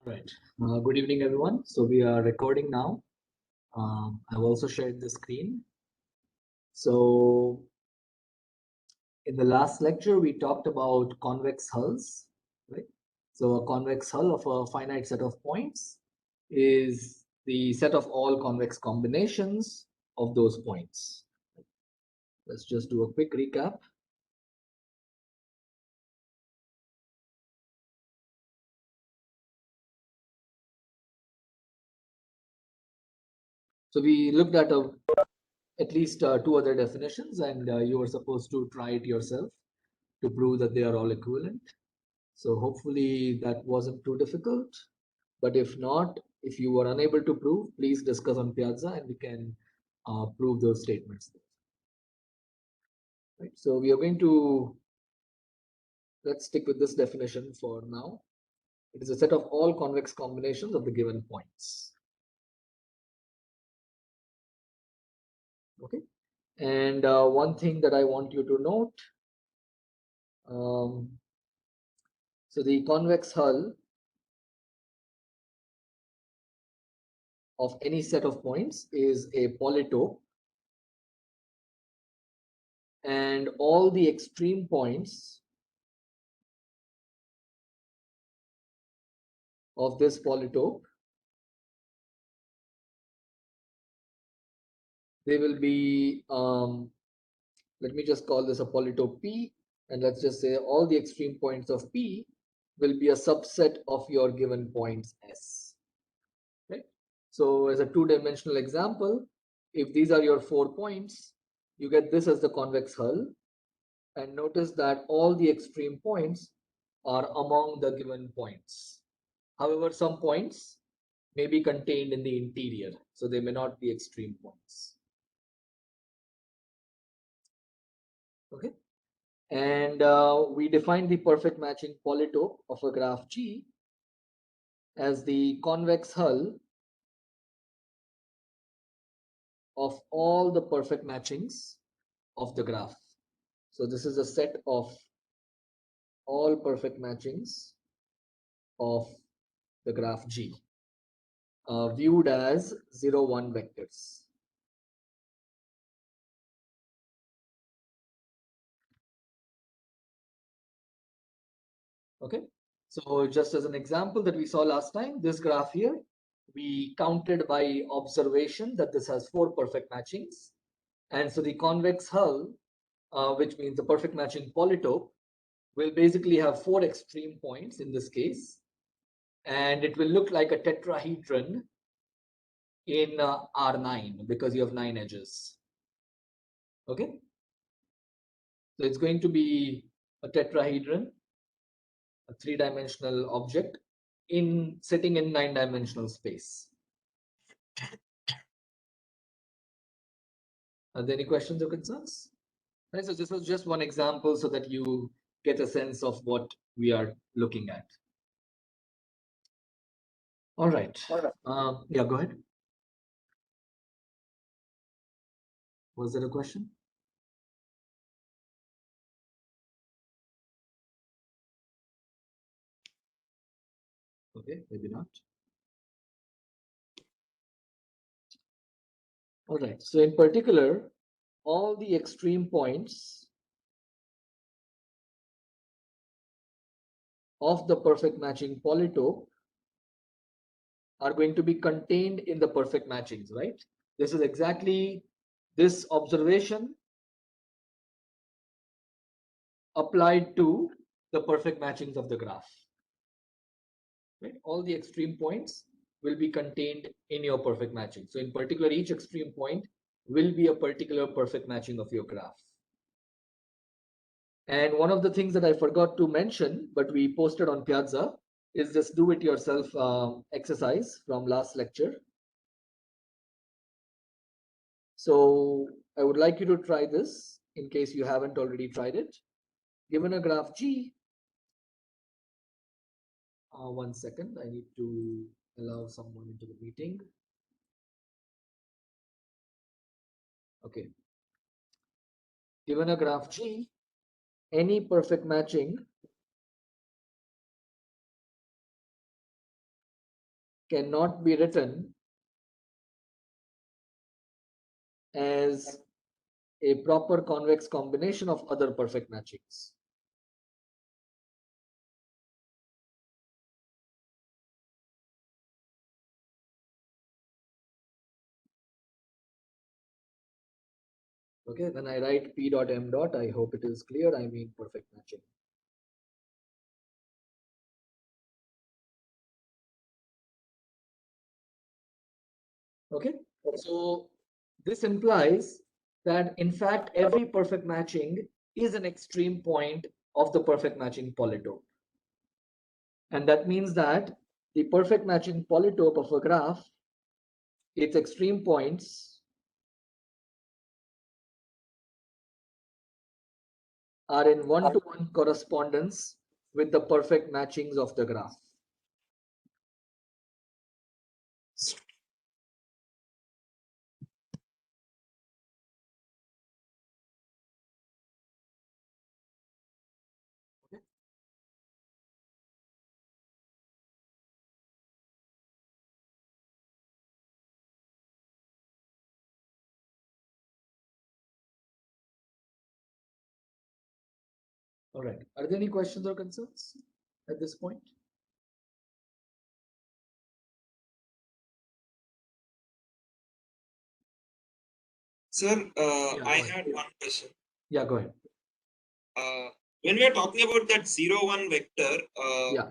Right. Good evening, everyone. So we are recording now. I've also shared the screen. So in the last lecture, we talked about convex hulls, right? So a convex hull of a finite set of points is the set of all convex combinations of those points. Let's just do a quick recap. So we looked at at least two other definitions, and you were supposed to try it yourself to prove that they are all equivalent. So hopefully that wasn't too difficult. But if not, if you were unable to prove, please discuss on Piazza and we can prove those statements. Right. So we are going to, let's stick with this definition for now. It is a set of all convex combinations of the given points. Okay. And one thing that I want you to note, so the convex hull of any set of points is a polytope, and all the extreme points of this polytope, they will be, let me just call this a polytope P, and let's just say all the extreme points of P will be a subset of your given points S. Right? So as a two-dimensional example, if these are your 4 points, you get this as the convex hull, and notice that all the extreme points are among the given points. However, some points may be contained in the interior, so they may not be extreme points. Okay. And we define the perfect matching polytope of a graph G as the convex hull of all the perfect matchings of the graph. So this is a set of all perfect matchings of the graph G, viewed as 0, 1 vectors. Okay, so just as an example that we saw last time, this graph here, we counted by observation that this has 4 perfect matchings. And so the convex hull, which means the perfect matching polytope, will basically have 4 extreme points in this case. And it will look like a tetrahedron in R9 because you have 9 edges. Okay. So it's going to be a tetrahedron, a 3-dimensional object sitting in 9-dimensional space. Are there any questions or concerns? Right, so this was just one example so that you get a sense of what we are looking at. All right. Yeah, go ahead. Was there a question? Okay, maybe not. All right. So in particular, all the extreme points of the perfect matching polytope are going to be contained in the perfect matchings, right? This is exactly this observation applied to the perfect matchings of the graph. Right? All the extreme points will be contained in your perfect matching. So in particular, each extreme point will be a particular perfect matching of your graph. And one of the things that I forgot to mention, but we posted on Piazza, is this do-it-yourself exercise from last lecture. So I would like you to try this in case you haven't already tried it. Given a graph G, one second, I need to allow someone into the meeting. Okay. Given a graph G, any perfect matching cannot be written as a proper convex combination of other perfect matchings. Okay, when I write p dot m dot, I hope it is clear, I mean perfect matching. Okay, so this implies that in fact every perfect matching is an extreme point of the perfect matching polytope. And that means that the perfect matching polytope of a graph, its extreme points are in one-to-one correspondence with the perfect matchings of the graph. Okay. All right. Are there any questions or concerns at this point? Sir, Yeah, I go ahead. had one question. Yeah, go ahead. When we are talking about that 0, 1 vector, Yeah.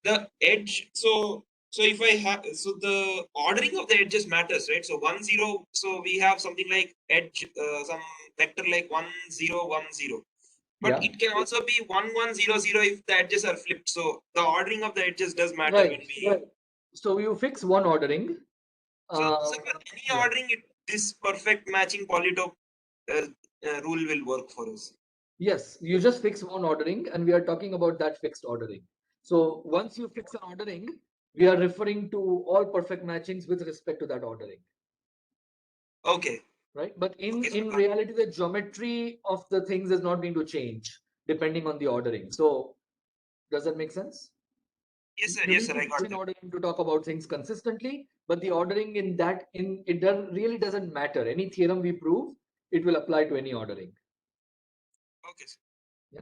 the edge, so if I have, so the ordering of the edges matters, right? So 1, 0, so we have something like edge, some vector like 1, 0, 1, 0. But Yeah. it can also be 1, 1, 0, 0 if the edges are flipped. So the ordering of the edges does matter when Right. we. Right. So you fix one ordering. So, for any Yeah. ordering, this perfect matching polytope rule will work for us. Yes, you just fix one ordering, and we are talking about that fixed ordering. So once you fix an ordering, we are referring to all perfect matchings with respect to that ordering. Okay. Right? But in Okay, reality, the geometry of the things is not going to change depending on the ordering. So does that make sense? Yes, sir. You Yes, need sir. to I got fix an that. ordering to talk about things consistently, but the ordering in that it really doesn't matter. Any theorem we prove, it will apply to any ordering. Okay, sir. Yeah.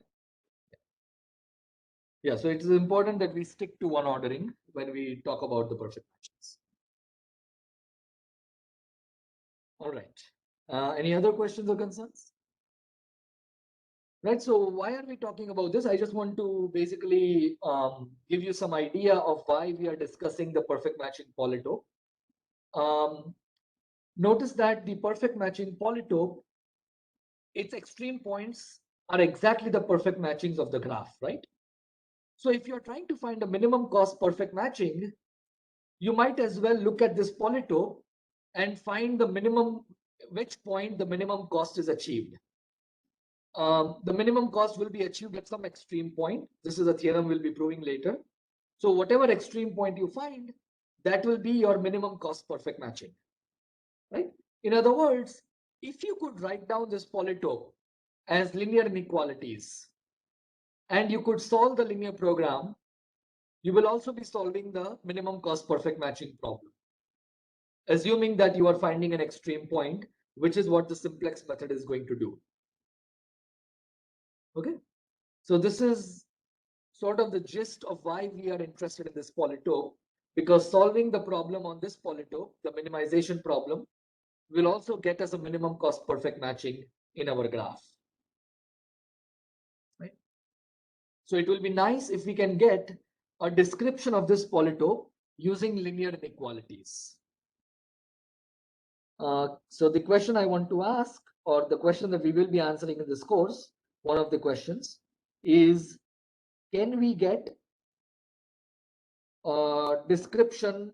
Yeah, so it is important that we stick to one ordering when we talk about the perfect matches. All right. Any other questions or concerns? Right, so why are we talking about this? I just want to basically give you some idea of why we are discussing the perfect matching polytope. Notice that the perfect matching polytope, its extreme points are exactly the perfect matchings of the graph, right? So if you're trying to find a minimum cost perfect matching, you might as well look at this polytope and find the minimum, which point the minimum cost is achieved. The minimum cost will be achieved at some extreme point. This is a theorem we'll be proving later. So whatever extreme point you find, that will be your minimum cost perfect matching, right? In other words, if you could write down this polytope as linear inequalities and you could solve the linear program, you will also be solving the minimum cost perfect matching problem, assuming that you are finding an extreme point, which is what the simplex method is going to do. Okay, so this is sort of the gist of why we are interested in this polytope, because solving the problem on this polytope, the minimization problem, will also get us a minimum cost perfect matching in our graph. Right? So it will be nice if we can get a description of this polytope using linear inequalities. So the question I want to ask, or the question that we will be answering in this course, one of the questions is, can we get a description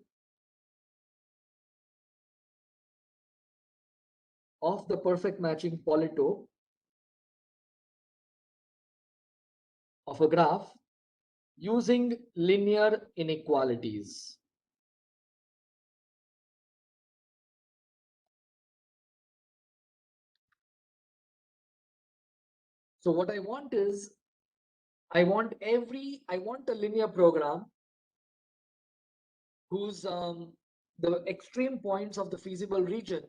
of the perfect matching polytope of a graph using linear inequalities? So what I want is, I want a linear program whose the extreme points of the feasible region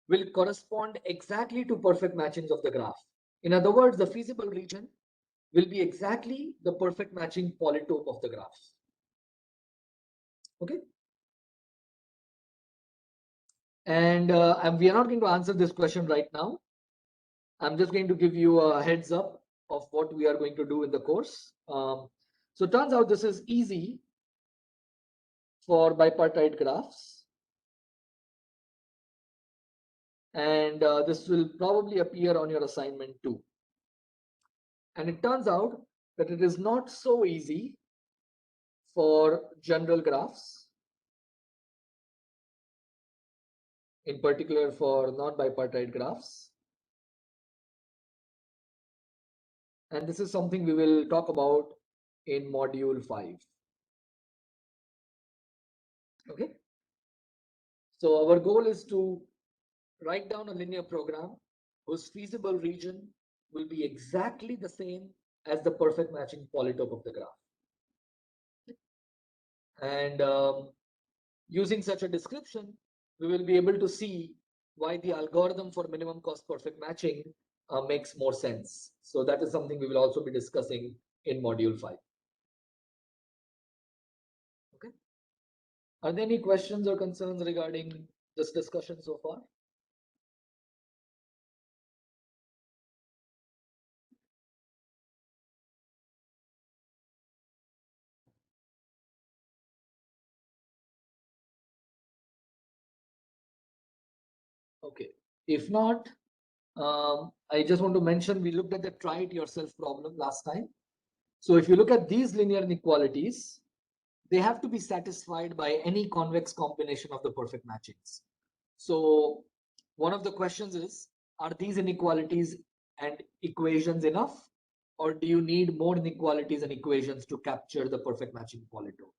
will correspond exactly to perfect matchings of the graph. In other words, the feasible region will be exactly the perfect matching polytope of the graph. Okay. And we are not going to answer this question right now. I'm just going to give you a heads up of what we are going to do in the course. So it turns out this is easy for bipartite graphs. And this will probably appear on your assignment too. And it turns out that it is not so easy for general graphs, in particular for non-bipartite graphs. And this is something we will talk about in module 5. Okay. So our goal is to write down a linear program whose feasible region will be exactly the same as the perfect matching polytope of the graph. And using such a description, we will be able to see why the algorithm for minimum cost perfect matching makes more sense. So that is something we will also be discussing in module 5. Okay. Are there any questions or concerns regarding this discussion so far? Okay. If not, I just want to mention we looked at the try it yourself problem last time. So if you look at these linear inequalities, they have to be satisfied by any convex combination of the perfect matchings. So one of the questions is, are these inequalities and equations enough? Or do you need more inequalities and equations to capture the perfect matching polytope?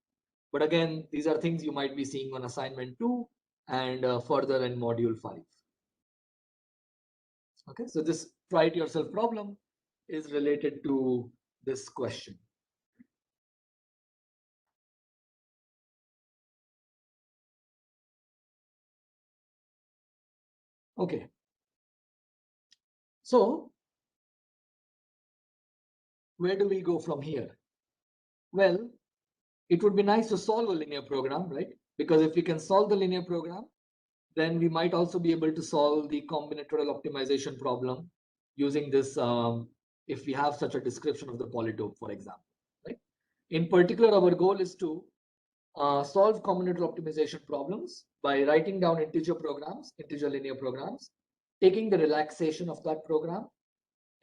But again, these are things you might be seeing on assignment 2 and further in module 5. Okay, so this try it yourself problem is related to this question. Okay, so where do we go from here? Well, it would be nice to solve a linear program, right? Because if we can solve the linear program, then we might also be able to solve the combinatorial optimization problem using this, if we have such a description of the polytope, for example, right? In particular, our goal is to solve combinatorial optimization problems by writing down integer programs, integer linear programs, taking the relaxation of that program,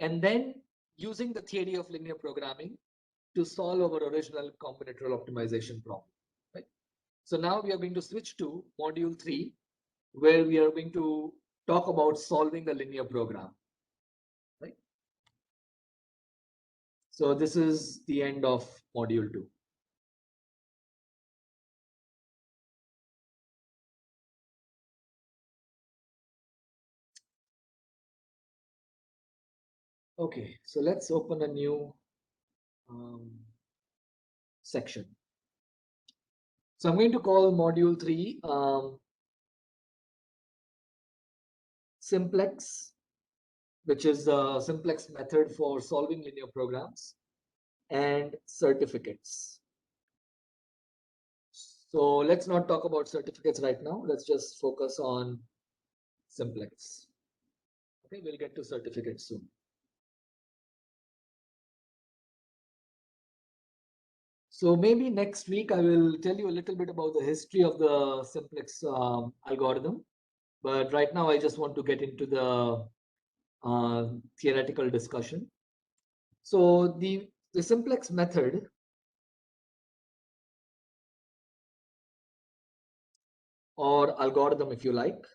and then using the theory of linear programming to solve our original combinatorial optimization problem. Right? So now we are going to switch to module 3, where we are going to talk about solving a linear program. Right? So this is the end of module 2. Okay, so let's open a new section. So I'm going to call module 3 Simplex, which is the simplex method for solving linear programs, and certificates. So let's not talk about certificates right now. Let's just focus on simplex. Okay, we'll get to certificates soon. So maybe next week I will tell you a little bit about the history of the simplex algorithm. But right now I just want to get into the theoretical discussion. So the simplex method or algorithm, if you like,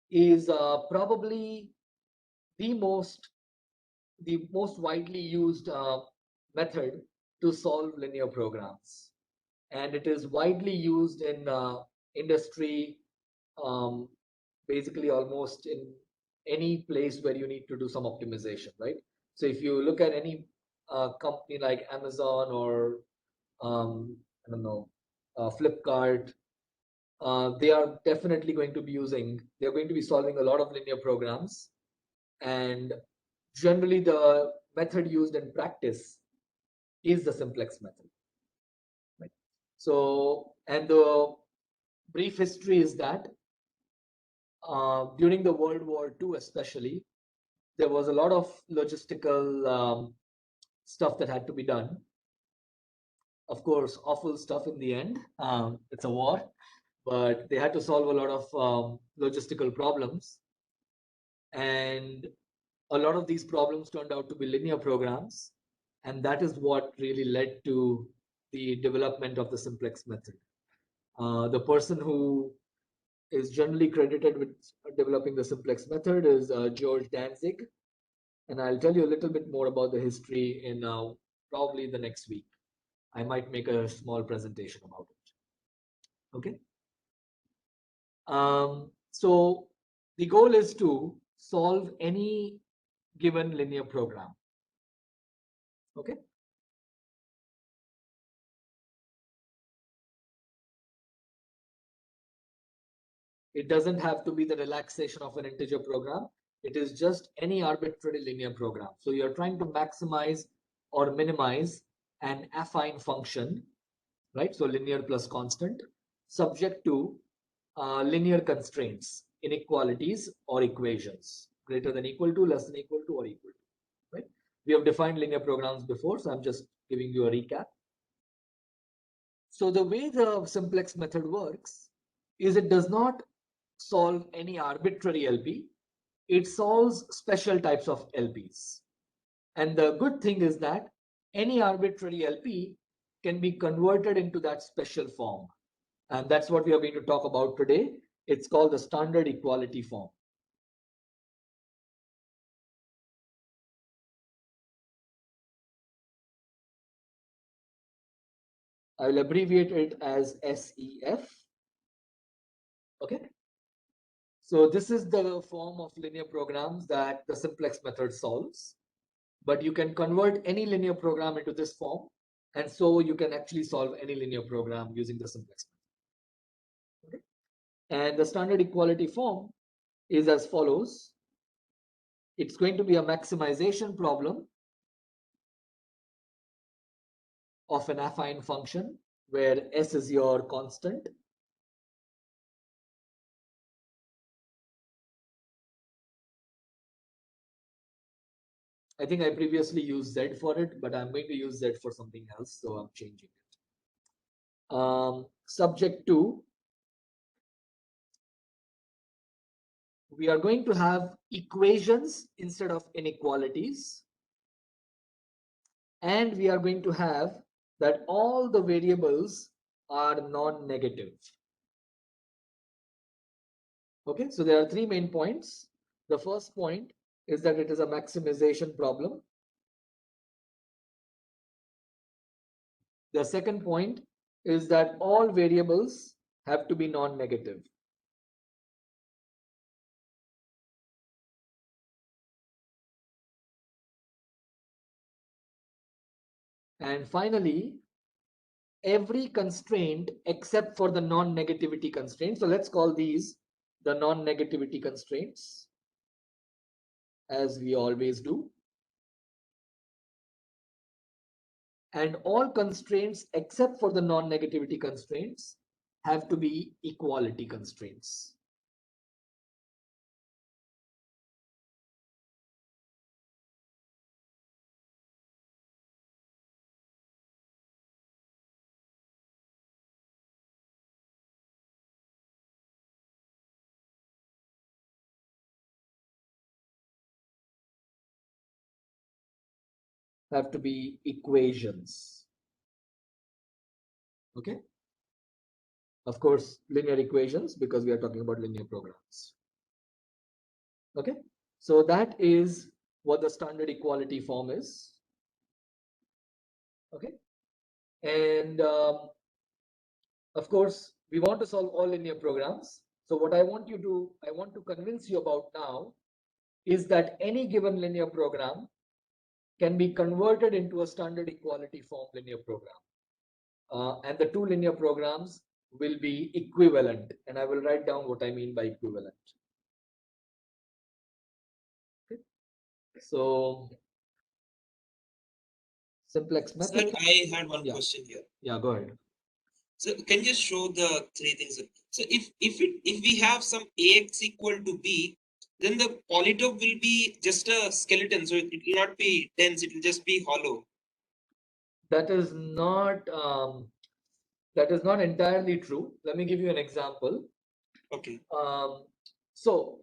is probably the most widely used method to solve linear programs, and it is widely used in industry, basically almost in any place where you need to do some optimization, right? So if you look at any company like Amazon or I don't know, Flipkart, they are definitely going to be they're going to be solving a lot of linear programs. And generally the method used in practice is the simplex method. Right? So, and the brief history is that during the World War II especially, there was a lot of logistical stuff that had to be done. Of course, awful stuff in the end. It's a war, but they had to solve a lot of logistical problems. And a lot of these problems turned out to be linear programs. And that is what really led to the development of the simplex method. The person who is generally credited with developing the simplex method is George Danzig. And I'll tell you a little bit more about the history in probably the next week. I might make a small presentation about it. Okay. So the goal is to solve any given linear program. Okay. It doesn't have to be the relaxation of an integer program. It is just any arbitrary linear program. So you're trying to maximize or minimize an affine function, right? So linear plus constant, subject to linear constraints, inequalities or equations, greater than equal to, less than equal to, or equal to, right? We have defined linear programs before, so I'm just giving you a recap. So the way the simplex method works is it does not solve any arbitrary LP. It solves special types of LPs. And the good thing is that any arbitrary LP can be converted into that special form. And that's what we are going to talk about today. It's called the standard equality form. I will abbreviate it as SEF. Okay. So this is the form of linear programs that the simplex method solves. But you can convert any linear program into this form. And so you can actually solve any linear program using the simplex method. Okay. And the standard equality form is as follows. It's going to be a maximization problem of an affine function where S is your constant. I think I previously used Z for it, but I'm going to use Z for something else, so I'm changing it. Subject to, we are going to have equations instead of inequalities. And we are going to have that all the variables are non-negative. Okay, so there are three main points. The first point is that it is a maximization problem. The second point is that all variables have to be non-negative. And finally, every constraint except for the non-negativity constraint. So let's call these the non-negativity constraints, as we always do. And all constraints except for the non-negativity constraints have to be equality constraints. Have to be equations. Okay. Of course, linear equations, because we are talking about linear programs. Okay. So that is what the standard equality form is. Okay. And of course, we want to solve all linear programs. So what I want to convince you about now is that any given linear program can be converted into a standard equality form linear program. and the two linear programs will be equivalent. And I will write down what I mean by equivalent. Okay. So simplex method. Sir, I had one Yeah. question here. Yeah, go ahead. So can you just show the three things? So if we have some ax equal to b, then the polytope will be just a skeleton. So it will not be dense. It will just be hollow. That is not entirely true. Let me give you an example. Okay. So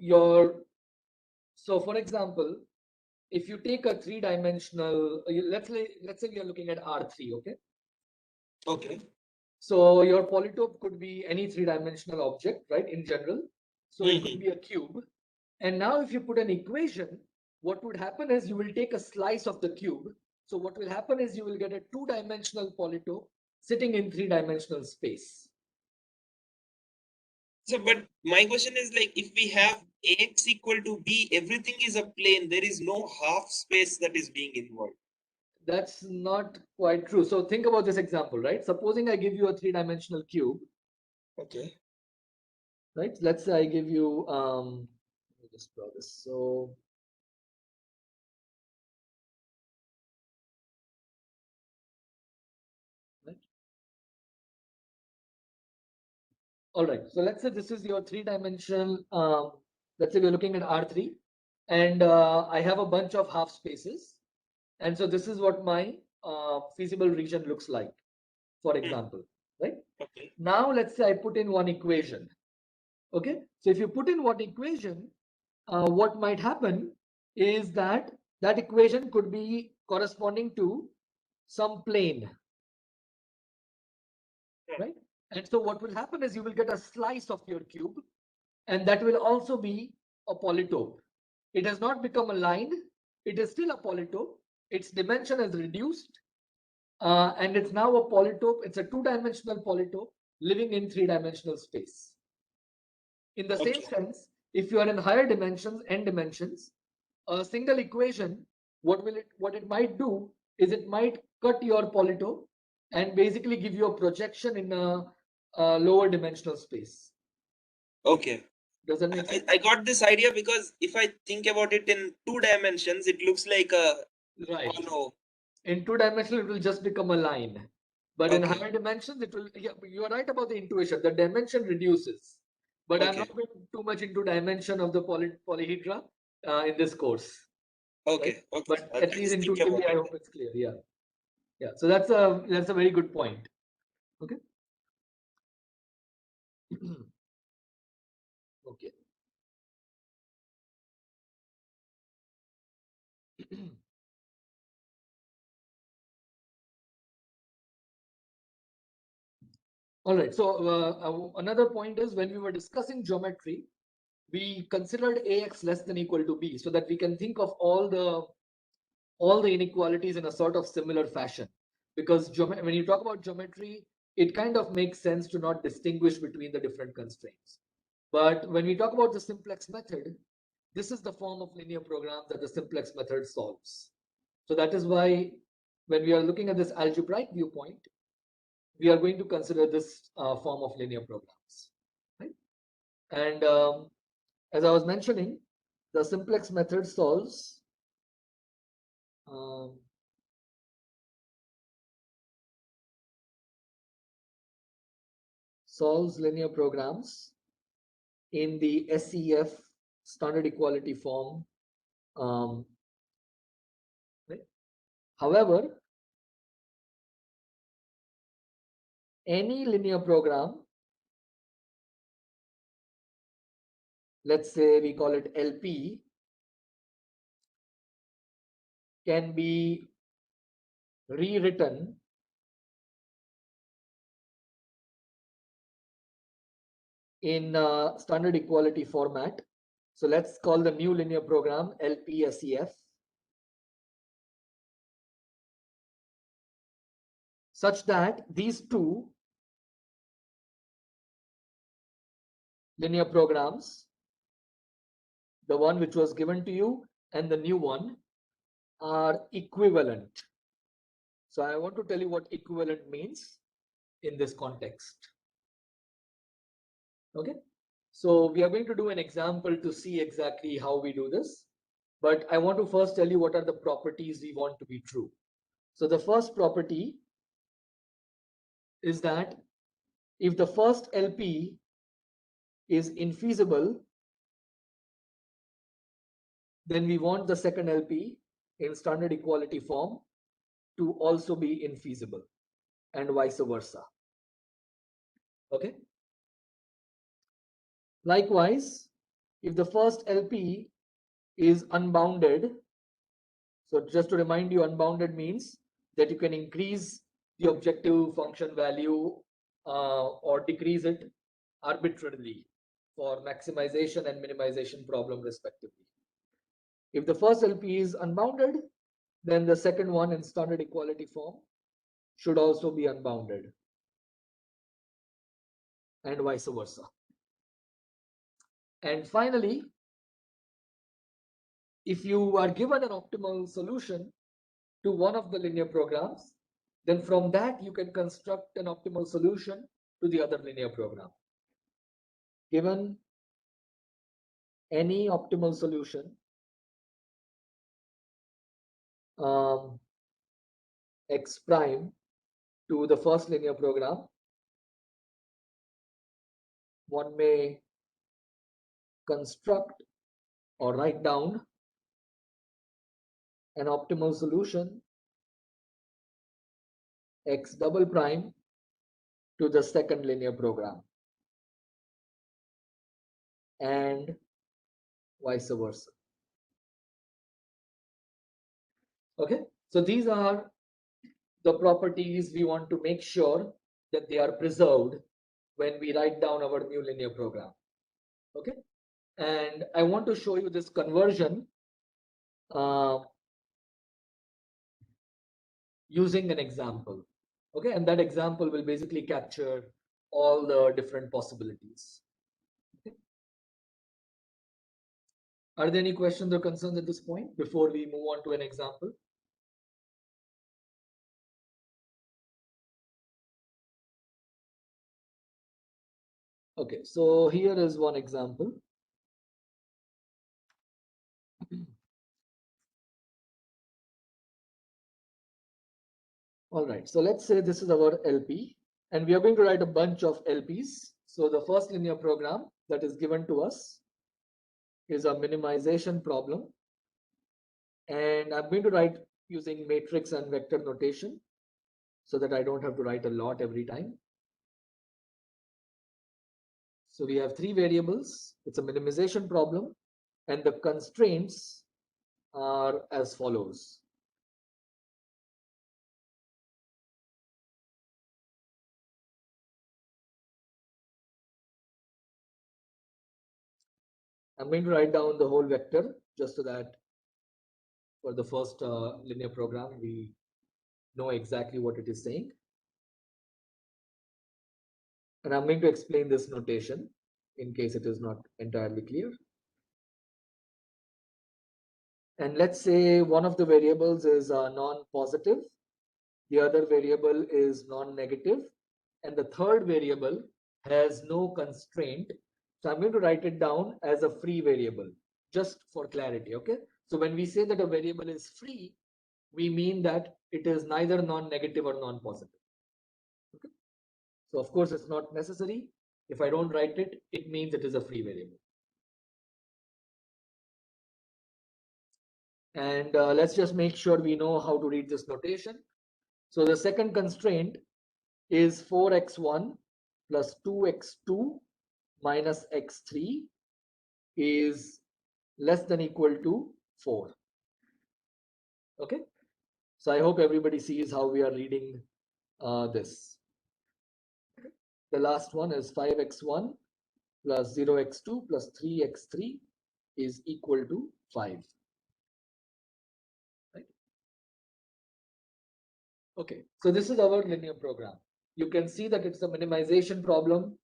for example, if you take a three-dimensional, let's say we are looking at R3, okay? Okay. So your polytope could be any three-dimensional object, right? In general, so it could be a cube. And now, if you put an equation, what would happen is you will take a slice of the cube. So what will happen is you will get a two-dimensional polytope sitting in three-dimensional space. So, but my question is like, if we have ax equal to b, everything is a plane. There is no half space that is being involved. That's not quite true. So think about this example, right? Supposing I give you a three-dimensional cube. Okay. Right? Let's say I give you, let me just draw this. So right. All right. So let's say this is your three-dimensional. Let's say we're looking at R3, and I have a bunch of half spaces, and so this is what my feasible region looks like, for example, right? Okay. Now let's say I put in one equation. Okay. So if you put in one equation, what might happen is that that equation could be corresponding to some plane, right? And so what will happen is you will get a slice of your cube, and that will also be a polytope. It has not become a line. It is still a polytope. Its dimension is reduced, and it's now a polytope. It's a two-dimensional polytope living in three-dimensional space. In the same sense, if you are in higher dimensions, n dimensions, a single equation, what it might do is it might cut your polytope and basically give you a projection in a lower dimensional space. Okay. Does that make sense? I got this idea because if I think about it in 2 dimensions, it looks like a hollow. In 2-dimensional, it will just become a line. But in Okay. higher dimensions, it will, yeah, you are right about the intuition. The dimension reduces. But I'm not going too much into dimension of the polyhedra in this course. Okay. Right? Okay. But I'll at least just think intuitively, about I it. hope it's clear. Yeah. Yeah. So that's a very good point. Okay. Okay. All right. So another point is when we were discussing geometry, we considered ax less than equal to b, so that we can think of all the inequalities in a sort of similar fashion. Because when you talk about geometry, it kind of makes sense to not distinguish between the different constraints. But when we talk about the simplex method, this is the form of linear program that the simplex method solves. So that is why when we are looking at this algebraic viewpoint, we are going to consider this form of linear programs. Right? And as I was mentioning, the simplex method solves linear programs in the SEF standard equality form. Right? However, any linear program, let's say we call it LP, can be rewritten in standard equality format. So let's call the new linear program LP-SEF, such that these two linear programs, the one which was given to you and the new one, are equivalent. So I want to tell you what equivalent means. in this context. Okay, so we are going to do an example to see exactly how we do this, but I want to first tell you what are the properties we want to be true. So the first property is that if the first LP is infeasible, then we want the second LP in standard equality form to also be infeasible, and vice versa. Okay. Likewise, if the first LP is unbounded, so just to remind you, unbounded means that you can increase the objective function value or decrease it arbitrarily for maximization and minimization problem respectively. If the first LP is unbounded, then the second one in standard equality form should also be unbounded, and vice versa. And finally, if you are given an optimal solution to one of the linear programs, then from that you can construct an optimal solution to the other linear program. Given any optimal solution, x prime to the first linear program, one may construct or write down an optimal solution x double prime to the second linear program, and vice versa. Okay, so these are the properties we want to make sure that they are preserved when we write down our new linear program. Okay, and I want to show you this conversion using an example. Okay, and that example will basically capture all the different possibilities. Okay. Are there any questions or concerns at this point before we move on to an example? Okay, so here is one example. All right, so let's say this is our LP, and we are going to write a bunch of LPs. So the first linear program that is given to us is a minimization problem, and I'm going to write using matrix and vector notation so that I don't have to write a lot every time. So we have three variables. It's a minimization problem, and the constraints are as follows. I'm going to write down the whole vector just so that for the first linear program, we know exactly what it is saying. And I'm going to explain this notation in case it is not entirely clear. And let's say one of the variables is non-positive, the other variable is non-negative, and the third variable has no constraint. So I'm going to write it down as a free variable, just for clarity, okay? So when we say that a variable is free, we mean that it is neither non-negative or non-positive. Okay? So of course, it's not necessary. If I don't write it, it means it is a free variable. And let's just make sure we know how to read this notation. So the second constraint is 4x1 plus 2x2 minus x3 is less than equal to 4. Okay, so I hope everybody sees how we are reading this. The last one is 5x1 plus 0x2 plus 3x3 is equal to 5. Right? Okay, so this is our linear program. You can see that it's a minimization problem.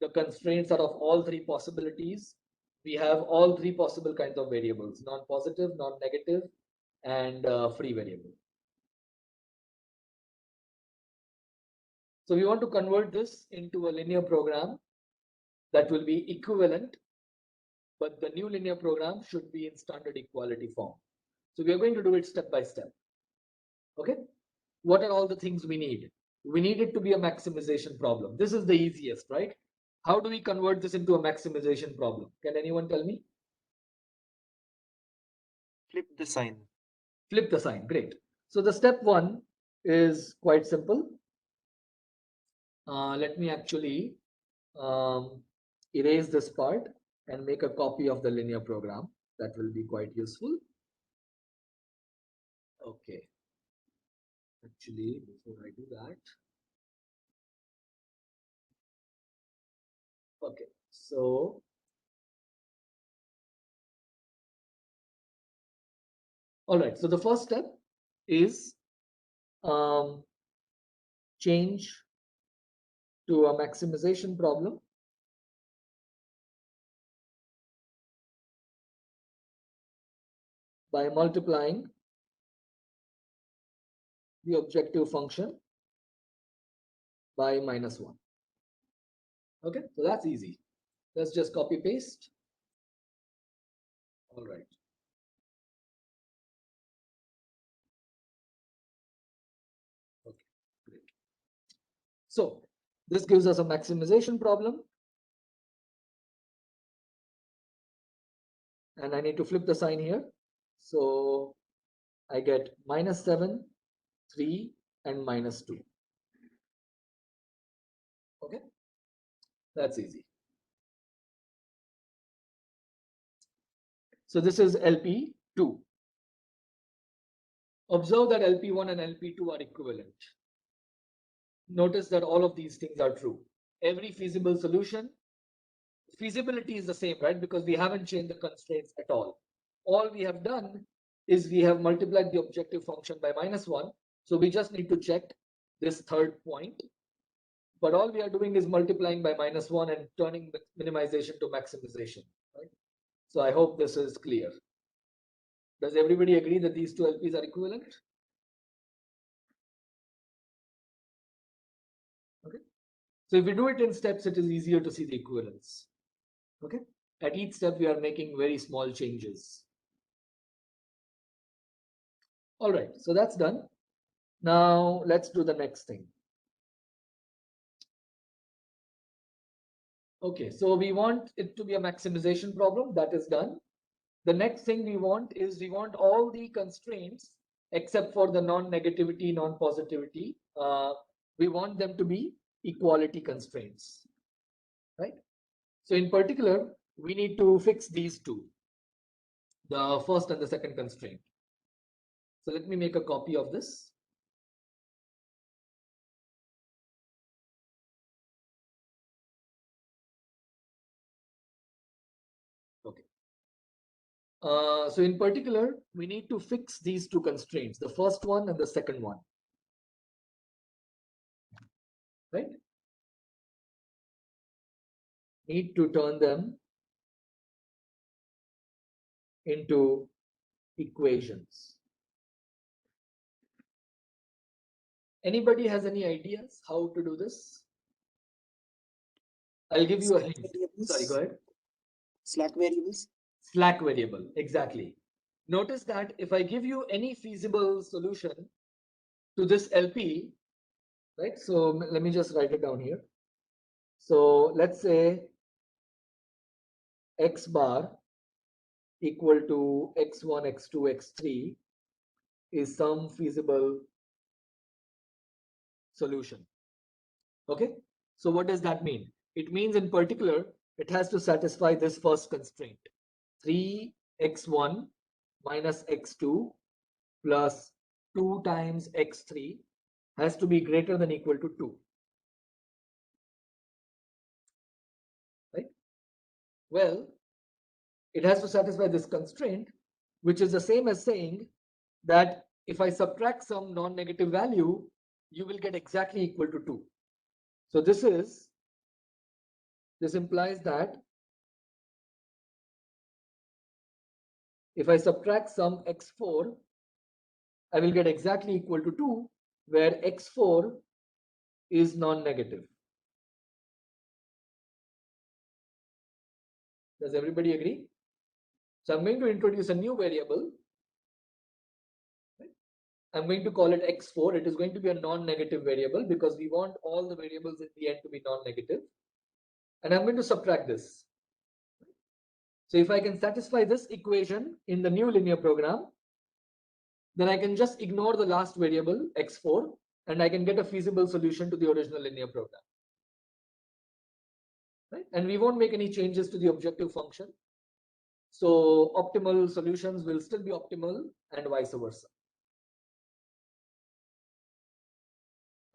The constraints are of all three possibilities. We have all three possible kinds of variables: non-positive, non-negative, and free variable. So we want to convert this into a linear program that will be equivalent, but the new linear program should be in standard equality form. So we are going to do it step by step. Okay. What are all the things we need? We need it to be a maximization problem. This is the easiest, right? How do we convert this into a maximization problem? Can anyone tell me? Flip the sign. Flip the sign. Great. So the step one is quite simple. Let me actually erase this part and make a copy of the linear program. That will be quite useful. Okay. Actually, before I do that. Okay. So all right. So the first step is change to a maximization problem by multiplying the objective function by -1. Okay, so that's easy. Let's just copy paste. All right. Okay, great. So this gives us a maximization problem. And I need to flip the sign here. So I get -7, 3, and -2. Okay, that's easy. So this is LP2. Observe that LP1 and LP2 are equivalent. Notice that all of these things are true. Every feasible solution, feasibility is the same, right? Because we haven't changed the constraints at all. All we have done is we have multiplied the objective function by -1. So we just need to check this third point. But all we are doing is multiplying by -1 and turning the minimization to maximization, right? So I hope this is clear. Does everybody agree that these two LPs are equivalent? Okay. So if we do it in steps, it is easier to see the equivalence. Okay. At each step, we are making very small changes. All right. So that's done. Now let's do the next thing. Okay. So we want it to be a maximization problem. That is done. The next thing we want is we want all the constraints except for the non-negativity, non-positivity. We want them to be equality constraints, right? So in particular, we need to fix these two, the first and the second constraint. So let me make a copy of this. Okay. So in particular, we need to fix these two constraints, the first one and the second one, right? Need to turn them into equations. Anybody has any ideas how to do this? I'll give you a hint. Sorry, go ahead. Slack variables. Slack variable, exactly. Notice that if I give you any feasible solution to this LP, right? So let me just write it down here. So let's say X bar equal to X1, X2, X3 is some feasible solution. Okay. So what does that mean? It means in particular, it has to satisfy this first constraint. 3x1 minus x2 plus 2 times x3 has to be greater than equal to 2. Right? Well, it has to satisfy this constraint, which is the same as saying that if I subtract some non-negative value, you will get exactly equal to 2. So this implies that if I subtract some x4, I will get exactly equal to 2, where x4 is non-negative. Does everybody agree? So I'm going to introduce a new variable. I'm going to call it x4. It is going to be a non-negative variable because we want all the variables in the end to be non-negative. And I'm going to subtract this. So if I can satisfy this equation in the new linear program, then I can just ignore the last variable x4 and I can get a feasible solution to the original linear program. Right? And we won't make any changes to the objective function. So optimal solutions will still be optimal and vice versa.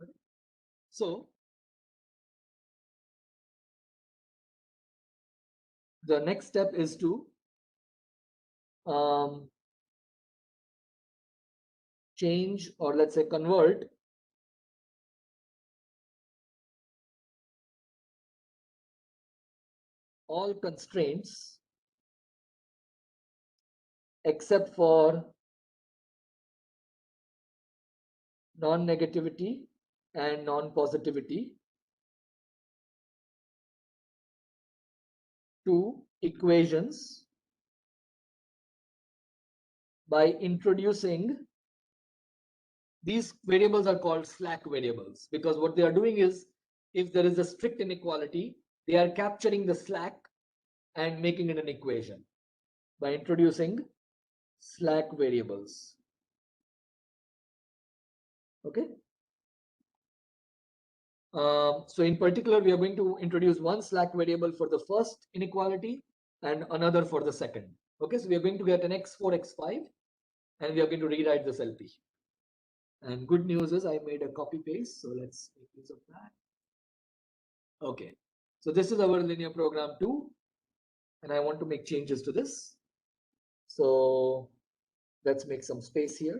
Okay. So the next step is to change, or let's say convert, all constraints except for non-negativity and non-positivity to equations by introducing these variables. Are called slack variables because what they are doing is, if there is a strict inequality, they are capturing the slack and making it an equation by introducing slack variables. Okay. So in particular, we are going to introduce one slack variable for the first inequality and another for the second. Okay, so we are going to get an x4, x5, and we are going to rewrite this LP. And good news is I made a copy paste, so let's make use of that. Okay, so this is our linear program 2, and I want to make changes to this. So let's make some space here.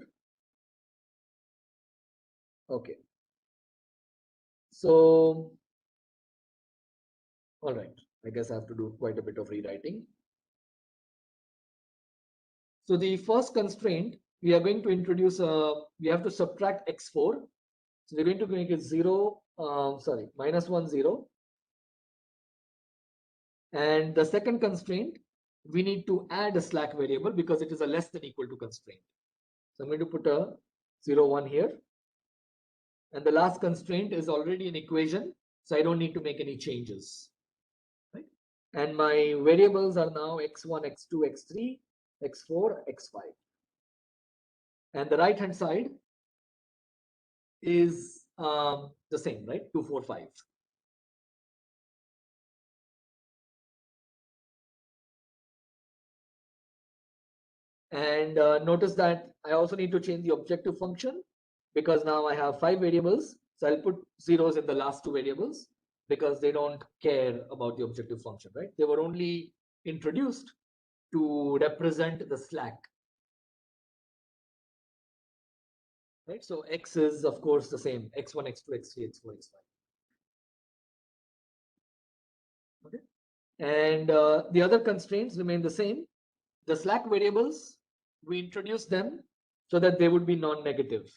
Okay. So, all right, I guess I have to do quite a bit of rewriting. So the first constraint, we are going to introduce we have to subtract x4. So we're going to make it -1, 0. And the second constraint, we need to add a slack variable because it is a less than equal to constraint. So I'm going to put a 0, 1 here. And the last constraint is already an equation, so I don't need to make any changes. Right? And my variables are now x1, x2, x3, x4, x5. And the right hand side is the same, right? 2, 4, 5. And notice that I also need to change the objective function because now I have 5 variables. So I'll put zeros in the last 2 variables because they don't care about the objective function, right? They were only introduced to represent the slack. Right? So x is of course the same, x1, x2, x3, x4, x5. Okay. And the other constraints remain the same. The slack variables, we introduce them so that they would be non-negative.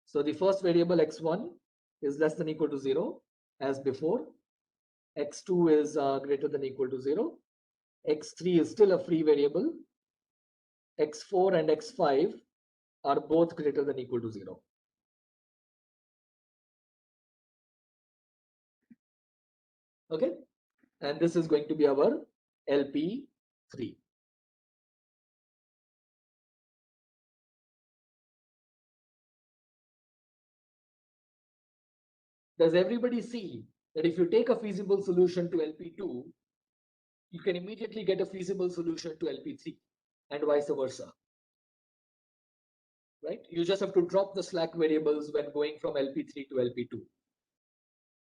So the first variable x1 is less than equal to 0 as before. X2 is greater than equal to 0. X3 is still a free variable. X4 and X5 are both greater than equal to 0. Okay, and this is going to be our LP3. Does everybody see that if you take a feasible solution to LP2, you can immediately get a feasible solution to LP3 and vice versa? Right? You just have to drop the slack variables when going from LP3 to LP2.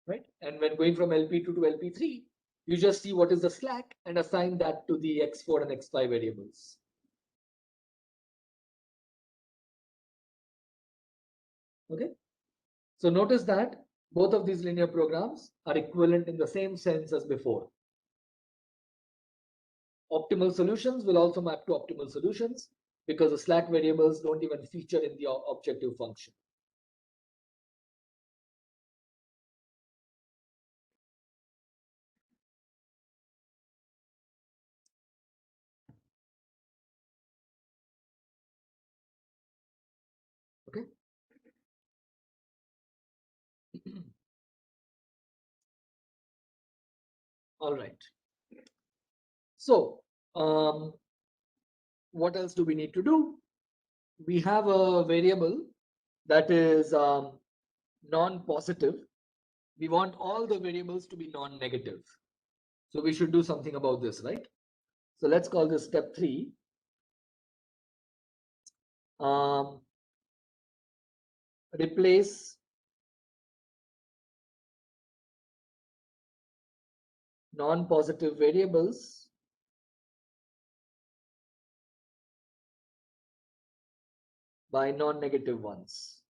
Right? And when going from LP2 to LP3, you just see what is the slack and assign that to the x4 and x5 variables. Okay. So notice that both of these linear programs are equivalent in the same sense as before. Optimal solutions will also map to optimal solutions because the slack variables don't even feature in the objective function. All right. So what else do we need to do? We have a variable that is non-positive. We want all the variables to be non-negative. So we should do something about this, right? So let's call this step 3. Replace non-positive variables by non-negative ones.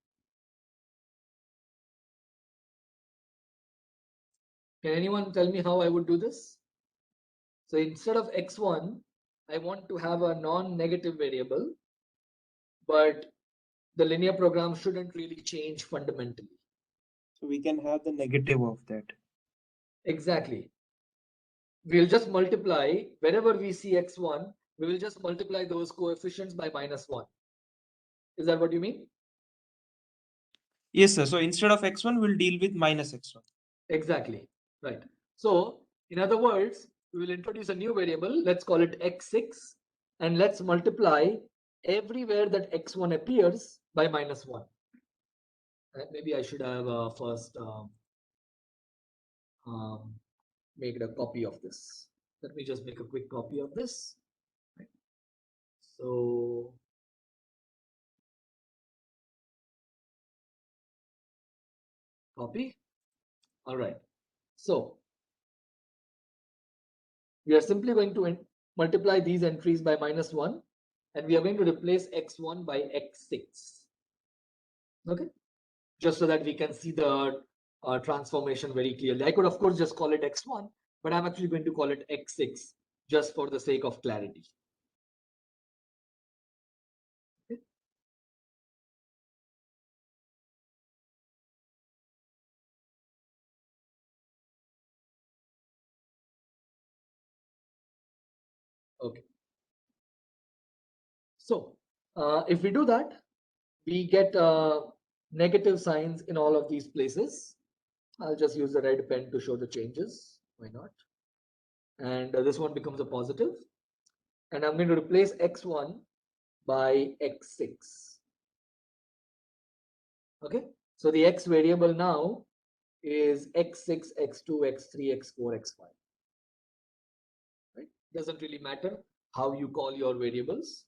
Can anyone tell me how I would do this? So instead of x1, I want to have a non-negative variable, but the linear program shouldn't really change fundamentally. So we can have the negative of that. Exactly. We'll just multiply, wherever we see x1, we will just multiply those coefficients by -1. Is that what you mean? Yes, sir. So instead of x1, we'll deal with minus x1. Exactly. Right. So in other words, we will introduce a new variable. Let's call it x6, and let's multiply everywhere that x1 appears by -1. Maybe I should have first made a copy of this. Let me just make a quick copy of this. Right. So copy. All right. So we are simply going to multiply these entries by -1, and we are going to replace x1 by x6. Okay, just so that we can see the transformation very clearly. I could of course just call it x1, but I'm actually going to call it x6 just for the sake of clarity. Okay. Okay. So if we do that, we get negative signs in all of these places. I'll just use the red pen to show the changes. Why not? And this one becomes a positive. And I'm going to replace x1 by x6. Okay. So the x variable now is x6, x2, x3, x4, x5. Right? Doesn't really matter how you call your variables.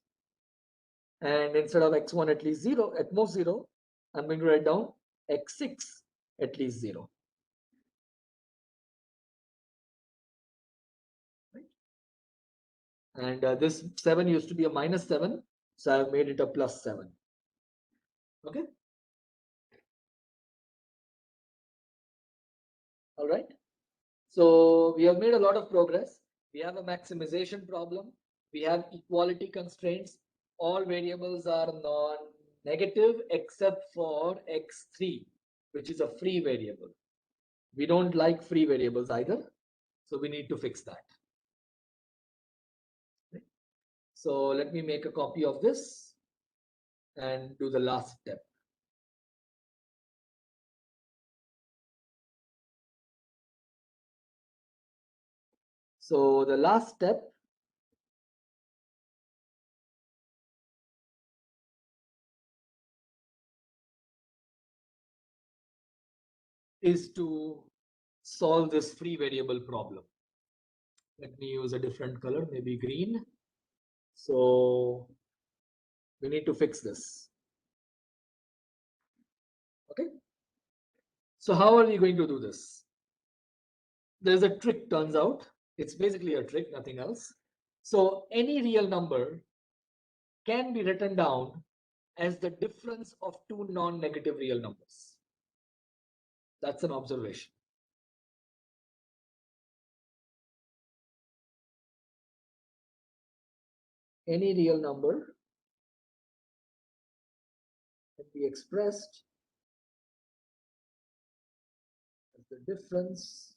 And instead of x1 at least 0, at most 0, I'm going to write down x6 at least 0. Right? And this 7 used to be a -7, so I've made it a +7. Okay. All right. So we have made a lot of progress. We have a maximization problem. We have equality constraints. All variables are non-negative except for x3, which is a free variable. We don't like free variables either, so we need to fix that. Okay. So let me make a copy of this and do the last step. So the last step is to solve this free variable problem. Let me use a different color, maybe green. So we need to fix this. Okay. So how are we going to do this? There's a trick, turns out. It's basically a trick, nothing else. So any real number can be written down as the difference of two non-negative real numbers. That's an observation. Any real number can be expressed as the difference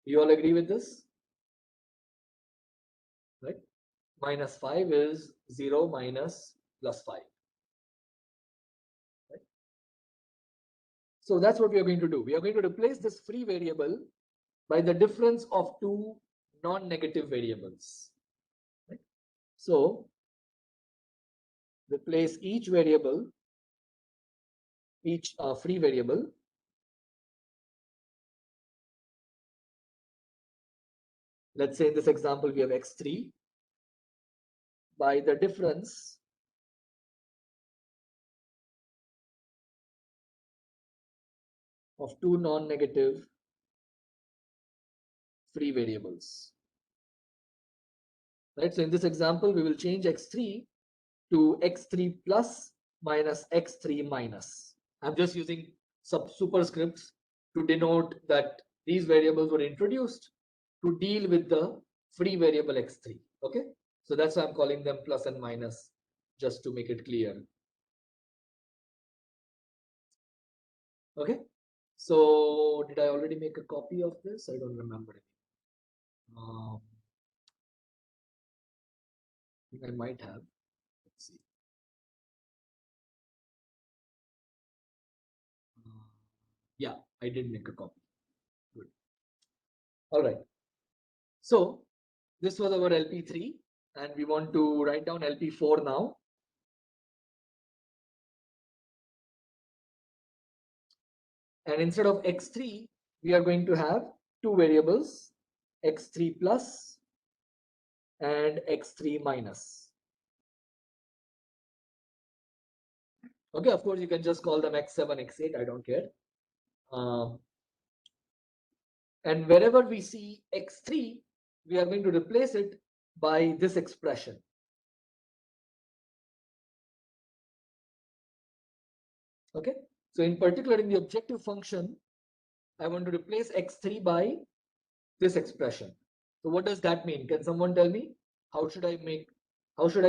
you all agree with this? Right? minus 5 is 0 minus plus 5. Right? So that's what we are going to do. We are going to replace this free variable by the difference of two non-negative variables. Right? So replace each variable, each free variable let's say in this example we have x3 by the difference of two non-negative free variables. Right, so in this example we will change x3 to x3 plus minus x3 minus. I'm just using superscripts to denote that these variables were introduced to deal with the free variable x3. Okay, so that's why I'm calling them plus and minus, just to make it clear. Okay, so did I already make a copy of this? I don't remember it. I think I might have. Let's see. Yeah, I did make a copy. Good. All right. So this was our LP3, and we want to write down LP4 now. And instead of x3, we are going to have two variables, x3 plus and x3 minus. Okay, of course, you can just call them x7, x8, I don't care. And wherever we see x3, we are going to replace it by this expression. Okay, so in particular in the objective function, I want to replace x3 by this expression. So what does that mean? Can someone tell me? How should I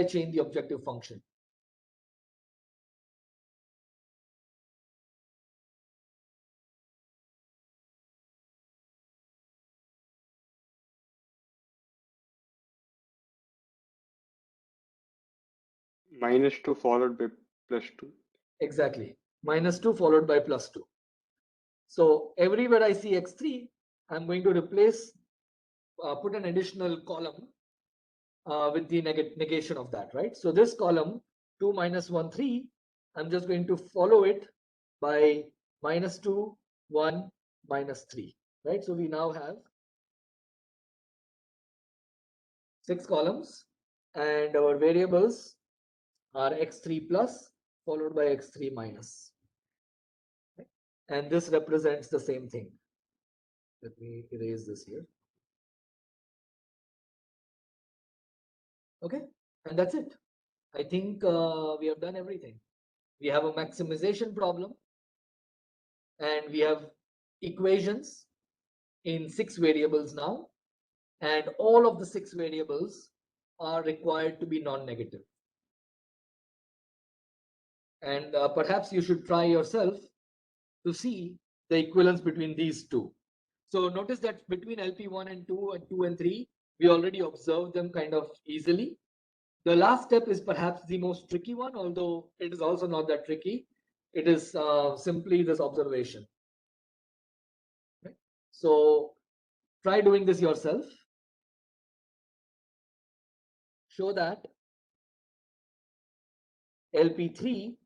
change the objective function? -2 followed by +2. Exactly. -2 followed by +2. So everywhere I see x3, I'm going to replace, put an additional column with the negation of that, right? So this column 2 minus 1 3, I'm just going to follow it by -2 1 minus 3, right? So we now have 6 columns, and our variables are x3 plus followed by x3 minus, right? And this represents the same thing. Let me erase this here. Okay, and that's it. I think we have done everything. We have a maximization problem, and we have equations in 6 variables now, and all of the 6 variables are required to be non-negative. And perhaps you should try yourself to see the equivalence between these two. So notice that between LP1 and 2 and 2 and 3, we already observed them kind of easily. The last step is perhaps the most tricky one, although it is also not that tricky. It is simply this observation. Right? So try doing this yourself. Show that LP3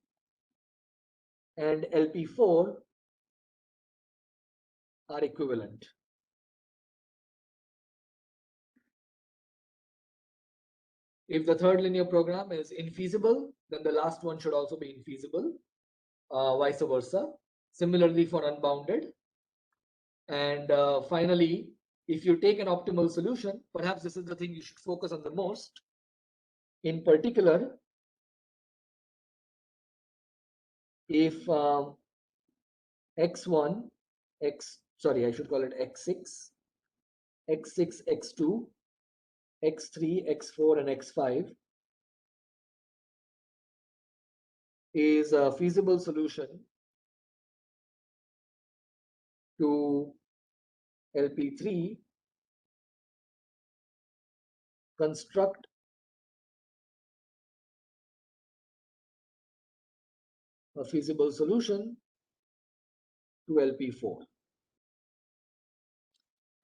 and LP4 are equivalent. If the third linear program is infeasible, then the last one should also be infeasible, vice versa. Similarly for unbounded. And finally, if you take an optimal solution, perhaps this is the thing you should focus on the most. In particular, if x1, I should call it x6, x6, x2, x3, x4, and x5 is a feasible solution to LP3, construct a feasible solution to LP4.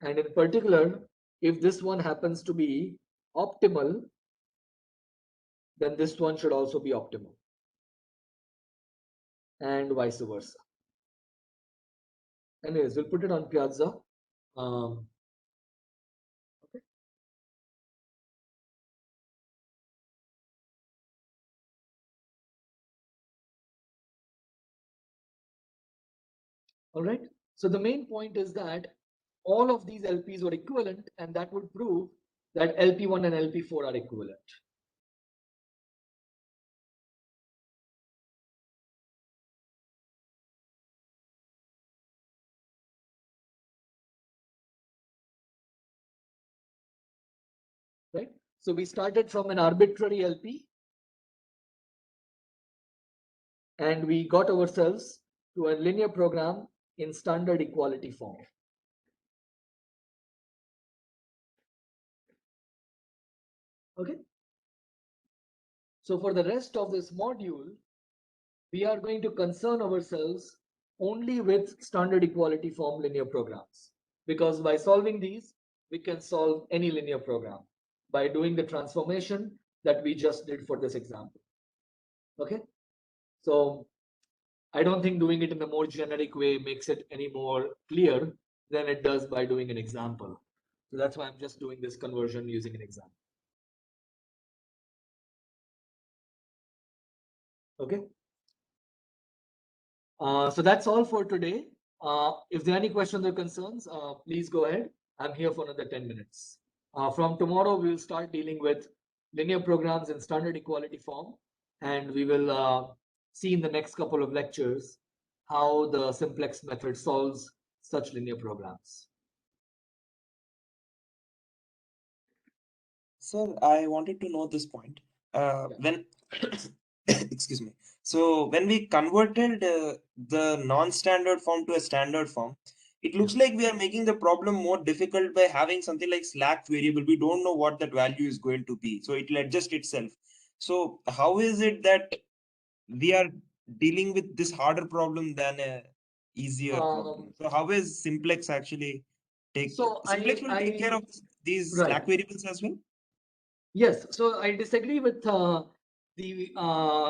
And in particular, if this one happens to be optimal, then this one should also be optimal, and vice versa. Anyways, we'll put it on Piazza. Okay. All right. So the main point is that all of these LPs were equivalent, and that would prove that LP1 and LP4 are equivalent. Right? So we started from an arbitrary LP, and we got ourselves to a linear program in standard equality form. Okay. So for the rest of this module, we are going to concern ourselves only with standard equality form linear programs, because by solving these, we can solve any linear program by doing the transformation that we just did for this example. Okay. So I don't think doing it in a more generic way makes it any more clear than it does by doing an example. So that's why I'm just doing this conversion using an example. Okay. So that's all for today. If there are any questions or concerns, please go ahead. I'm here for another 10 minutes. From tomorrow, we'll start dealing with linear programs in standard equality form, and we will see in the next couple of lectures how the simplex method solves such linear programs. Sir, I wanted to know this point. When excuse me. So when we converted the non-standard form to a standard form, it looks like we are making the problem more difficult by having something like slack variable. We don't know what that value is going to be, so it will adjust itself. So how is it that we are dealing with this harder problem than a easier problem? So how is Simplex actually Simplex will take care of these slack variables as well? Yes, so I disagree with the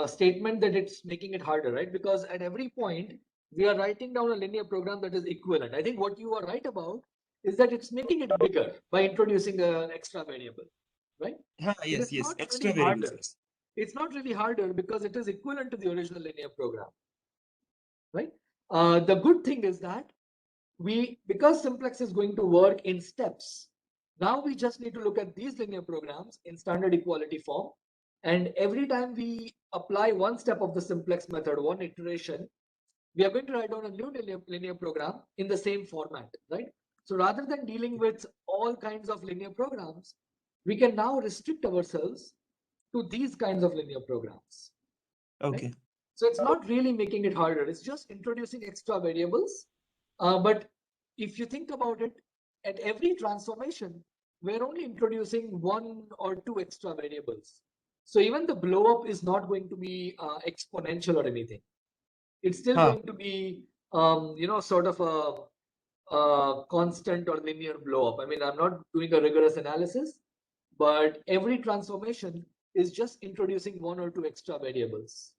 statement that it's making it harder, right? Because at every point, we are writing down a linear program that is equivalent. I think what you are right about is that it's making it bigger by introducing an extra variable, right? Yes, yes, extra variables. It's not really harder because it is equivalent to the original linear program, right? The good thing is that because Simplex is going to work in steps, now we just need to look at these linear programs in standard equality form. And every time we apply one step of the Simplex method, one iteration, we are going to write down a new linear program in the same format, right? So rather than dealing with all kinds of linear programs, we can now restrict ourselves to these kinds of linear programs. Okay. Right? So it's not really making it harder. It's just introducing extra variables. But if you think about it, at every transformation, we're only introducing one or two extra variables. So even the blow up is not going to be exponential or anything. It's still going to be, sort of a constant or linear blow up. I mean, I'm not doing a rigorous analysis, but every transformation is just introducing one or two extra variables.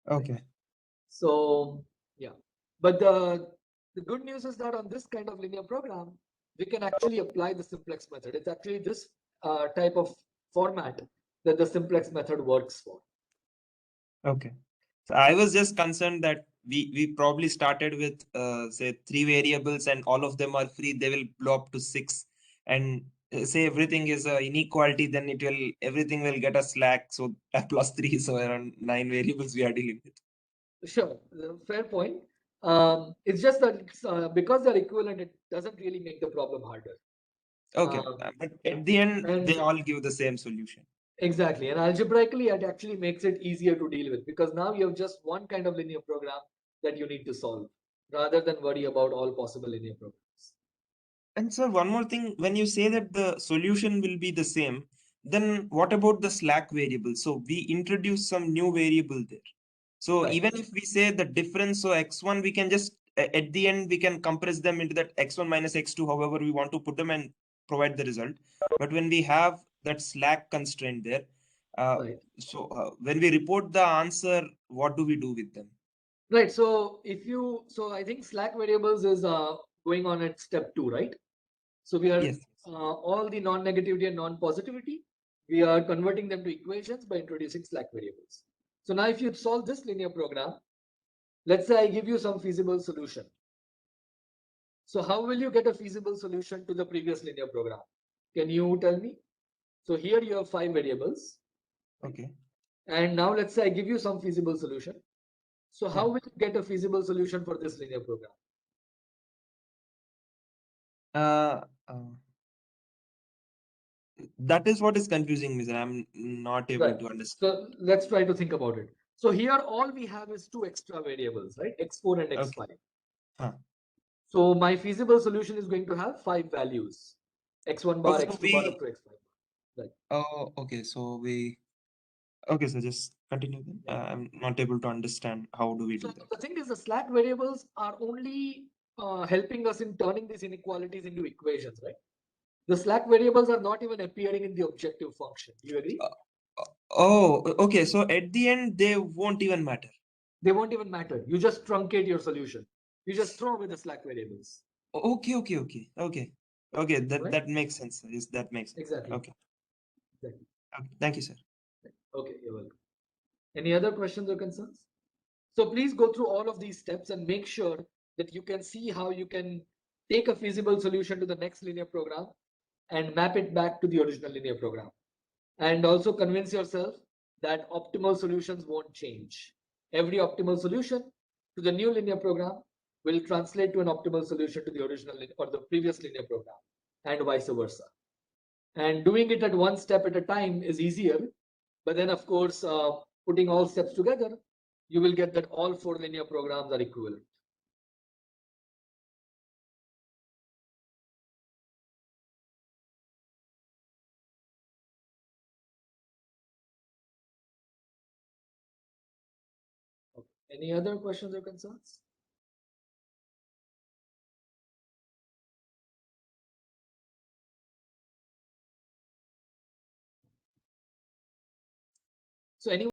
Okay. So yeah, but the good news is that on this kind of linear program, we can actually apply the Simplex method. It's actually this type of format that the Simplex method works for. Okay. So I was just concerned that we probably started with say 3 variables and all of them are free. They will blow up to 6, and say everything is a inequality, then everything will get a slack. So plus 3, so around 9 variables we are dealing with. Sure, fair point. It's just that because they're equivalent, it doesn't really make the problem harder. Okay, but at the end, they all give the same solution. Exactly, and algebraically, it actually makes it easier to deal with because now you have just one kind of linear program that you need to solve rather than worry about all possible linear programs. And sir, one more thing, when you say that the solution will be the same, then what about the slack variable? So we introduce some new variable there. So Right. even if we say the difference, so x1, we can just at the end we can compress them into that x1 minus x2, however we want to put them, and provide the result. But when we have that slack constraint there, Right. so when we report the answer, what do we do with them? Right. So I think slack variables is going on at step 2, right? So we are Yes. all the non-negativity and non-positivity, we are converting them to equations by introducing slack variables. So now if you solve this linear program, let's say I give you some feasible solution. So how will you get a feasible solution to the previous linear program? Can you tell me? So here you have 5 variables. Okay. And now let's say I give you some feasible solution. So how Yeah. will you get a feasible solution for this linear program? That is what is confusing me, sir. I'm not able Right. to understand. So let's try to think about it. So here all we have is 2 extra variables, right? X4 and X5. Okay. Huh. So my feasible solution is going to have 5 values. X1 bar, Okay, so X2 bar up to X5. Right. oh, okay. So okay, so just continue then. Yeah. I'm not able to understand how do we do So that. the thing is the slack variables are only helping us in turning these inequalities into equations, right? The slack variables are not even appearing in the objective function. Do you agree? Oh, okay. So at the end, they won't even matter. They won't even matter. You just truncate your solution. You just throw away the slack variables. Okay. Okay. Right? That makes sense. Yes, that makes sense. Exactly. Okay. Exactly. Okay. Thank you, sir. Okay, you're welcome. Any other questions or concerns? So please go through all of these steps and make sure that you can see how you can take a feasible solution to the next linear program and map it back to the original linear program. And also convince yourself that optimal solutions won't change. Every optimal solution to the new linear program will translate to an optimal solution to the original or the previous linear program, and vice versa. And doing it at one step at a time is easier, but then of course, putting all steps together, you will get that all 4 linear programs are equivalent. Okay. Any other questions or concerns? So anyone